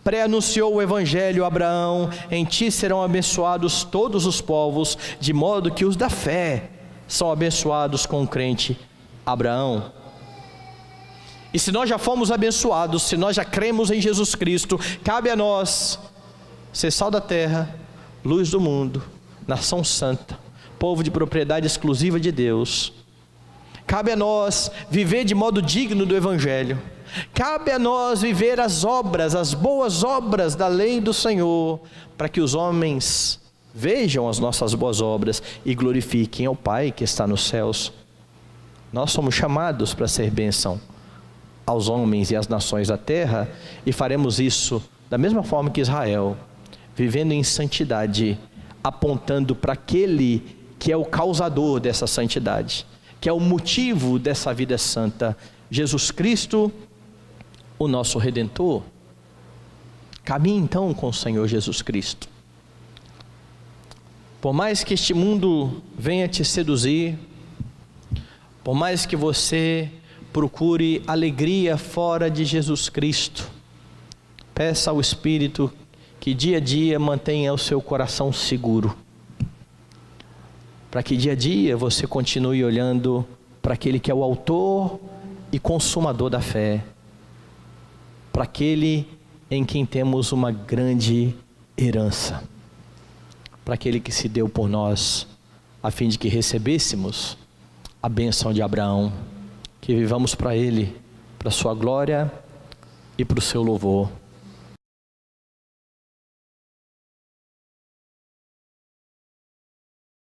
pré-anunciou o Evangelho a Abraão: em ti serão abençoados todos os povos, de modo que os da fé são abençoados com o crente Abraão. E se nós já fomos abençoados, se nós já cremos em Jesus Cristo, cabe a nós ser sal da terra, luz do mundo, nação santa, povo de propriedade exclusiva de Deus. Cabe a nós viver de modo digno do Evangelho. Cabe a nós viver as obras, as boas obras da lei do Senhor, para que os homens vejam as nossas boas obras e glorifiquem ao Pai que está nos céus. Nós somos chamados para ser bênção aos homens e às nações da terra, e faremos isso da mesma forma que Israel, vivendo em santidade, apontando para aquele que é o causador dessa santidade, que é o motivo dessa vida santa, Jesus Cristo, o nosso Redentor. Caminhe então com o Senhor Jesus Cristo. Por mais que este mundo venha te seduzir, por mais que você procure alegria fora de Jesus Cristo, peça ao Espírito que dia a dia mantenha o seu coração seguro, para que dia a dia você continue olhando para aquele que é o autor e consumador da fé, para aquele em quem temos uma grande herança, para aquele que se deu por nós, a fim de que recebêssemos a bênção de Abraão, que vivamos para ele, para a sua glória e para o seu louvor.